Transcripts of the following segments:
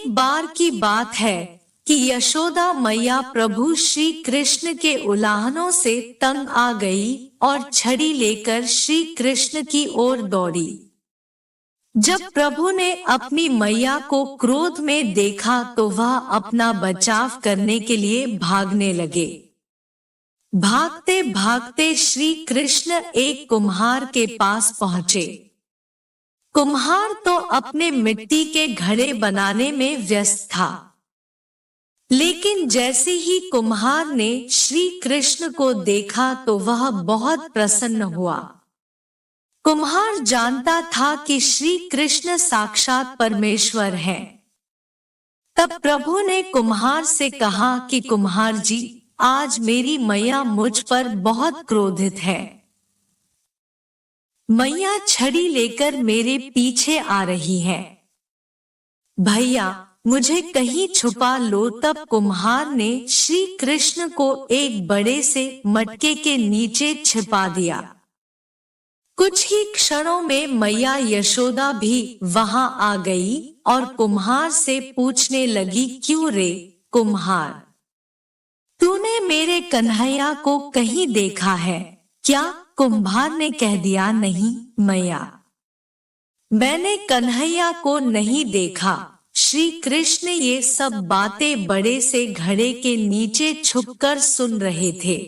एक बार की बात है कि यशोदा मैया प्रभु श्री कृष्ण के उलाहनों से तंग आ गई और छड़ी लेकर श्री कृष्ण की ओर दौड़ी। जब प्रभु ने अपनी मैया को क्रोध में देखा तो वह अपना बचाव करने के लिए भागने लगे। भागते भागते श्री कृष्ण एक कुम्हार के पास पहुंचे। कुम्हार तो अपने मिट्टी के घड़े बनाने में व्यस्त था, लेकिन जैसे ही कुम्हार ने श्री कृष्ण को देखा तो वह बहुत प्रसन्न हुआ। कुम्हार जानता था कि श्री कृष्ण साक्षात परमेश्वर हैं। तब प्रभु ने कुम्हार से कहा कि कुम्हार जी, आज मेरी मैया मुझ पर बहुत क्रोधित है। मैया छड़ी लेकर मेरे पीछे आ रही है। भैया, मुझे कहीं छुपा लो। तब कुम्हार ने श्री कृष्ण को एक बड़े से मटके के नीचे छिपा दिया। कुछ ही क्षणों में मैया यशोदा भी वहां आ गई और कुम्हार से पूछने लगी, क्यों रे कुम्हार, तूने मेरे कन्हैया को कहीं देखा है क्या? कुम्हार ने कह दिया, नहीं मैया, मैंने कन्हैया को नहीं देखा। श्री कृष्ण ये सब बातें बड़े से घड़े के नीचे छुपकर सुन रहे थे।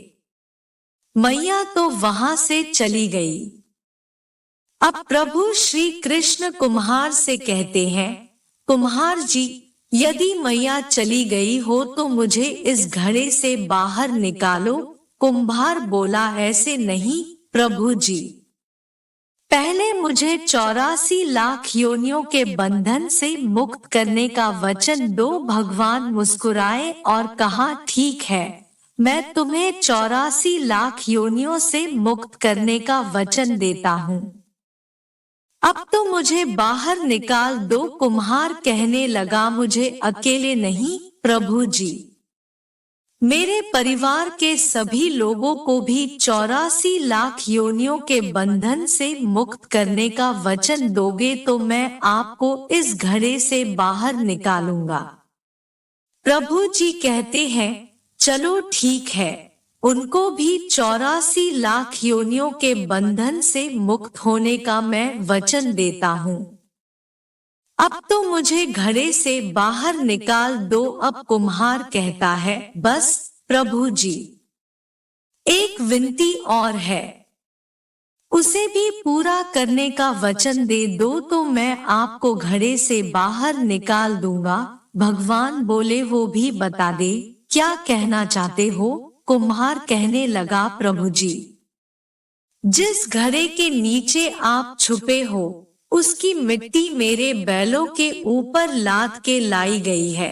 मैया तो वहां से चली गई। अब प्रभु श्री कृष्ण कुम्हार से कहते हैं, कुम्हार जी, यदि मैया चली गई हो तो मुझे इस घड़े से बाहर निकालो। कुम्हार बोला, ऐसे नहीं प्रभु जी, पहले मुझे 84 लाख योनियों के बंधन से मुक्त करने का वचन दो। भगवान मुस्कुराए और कहा, ठीक है, मैं तुम्हें 84 लाख योनियों से मुक्त करने का वचन देता हूँ। अब तो मुझे बाहर निकाल दो। कुम्हार कहने लगा, मुझे अकेले नहीं प्रभु जी, मेरे परिवार के सभी लोगों को भी 84 लाख योनियों के बंधन से मुक्त करने का वचन दोगे तो मैं आपको इस घड़े से बाहर निकालूंगा। प्रभु जी कहते हैं, चलो ठीक है, उनको भी 84 लाख योनियों के बंधन से मुक्त होने का मैं वचन देता हूँ। अब तो मुझे घड़े से बाहर निकाल दो। अब कुम्हार कहता है, बस प्रभु जी, एक विनती और है, उसे भी पूरा करने का वचन दे दो तो मैं आपको घड़े से बाहर निकाल दूंगा। भगवान बोले, वो भी बता दे, क्या कहना चाहते हो? कुम्हार कहने लगा, प्रभु जी, जिस घड़े के नीचे आप छुपे हो उसकी मिट्टी मेरे बैलों के ऊपर लाद के लाई गई है।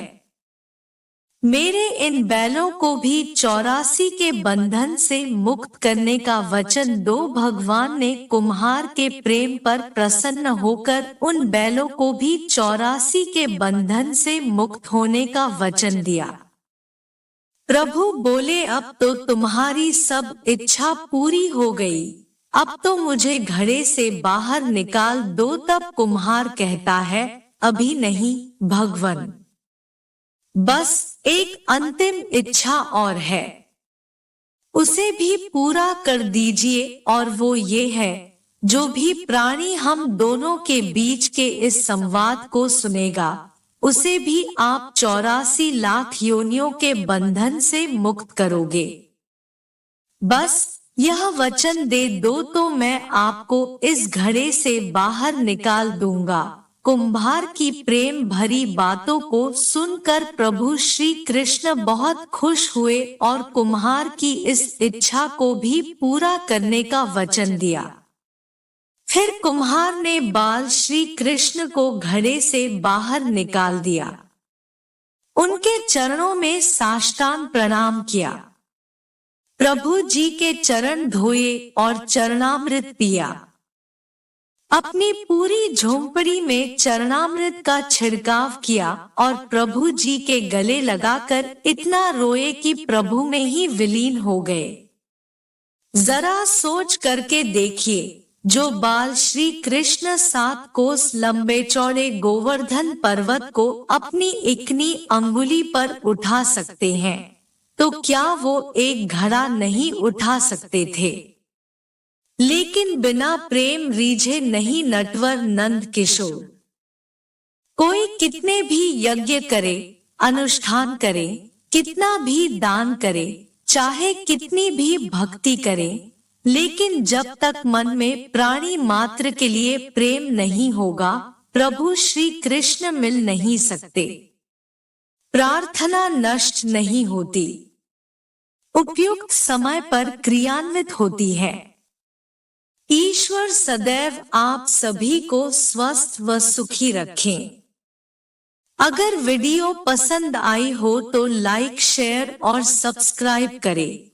मेरे इन बैलों को भी 84 के बंधन से मुक्त करने का वचन दो। भगवान ने कुम्हार के प्रेम पर प्रसन्न होकर उन बैलों को भी 84 के बंधन से मुक्त होने का वचन दिया। प्रभु बोले, अब तो तुम्हारी सब इच्छा पूरी हो गई, अब तो मुझे घड़े से बाहर निकाल दो। तब कुम्हार कहता है, अभी नहीं भगवान, बस एक अंतिम इच्छा और है, उसे भी पूरा कर दीजिए। और वो ये है, जो भी प्राणी हम दोनों के बीच के इस संवाद को सुनेगा उसे भी आप 84 लाख योनियों के बंधन से मुक्त करोगे। बस यह वचन दे दो तो मैं आपको इस घड़े से बाहर निकाल दूंगा। कुम्हार की प्रेम भरी बातों को सुनकर प्रभु श्री कृष्ण बहुत खुश हुए और कुम्हार की इस इच्छा को भी पूरा करने का वचन दिया। फिर कुम्हार ने बाल श्री कृष्ण को घड़े से बाहर निकाल दिया, उनके चरणों में साष्टांग प्रणाम किया, प्रभु जी के चरण धोए और चरणामृत पिया। अपनी पूरी झोंपड़ी में चरणामृत का छिड़काव किया और प्रभु जी के गले लगाकर इतना रोए कि प्रभु में ही विलीन हो गए। जरा सोच करके देखिए, जो बाल श्री कृष्ण 7 कोस लंबे चौड़े गोवर्धन पर्वत को अपनी इकनी अंगुली पर उठा सकते हैं, तो क्या वो एक घड़ा नहीं उठा सकते थे? लेकिन बिना प्रेम रीझे नहीं नटवर नंद किशोर। कोई कितने भी यज्ञ करे, अनुष्ठान करे, कितना भी दान करे, चाहे कितनी भी भक्ति करे, लेकिन जब तक मन में प्राणी मात्र के लिए प्रेम नहीं होगा, प्रभु श्री कृष्ण मिल नहीं सकते। प्रार्थना नष्ट नहीं होती, उपयुक्त समय पर क्रियान्वित होती है। ईश्वर सदैव आप सभी को स्वस्थ व सुखी रखें। अगर वीडियो पसंद आई हो तो लाइक, शेयर और सब्सक्राइब करें।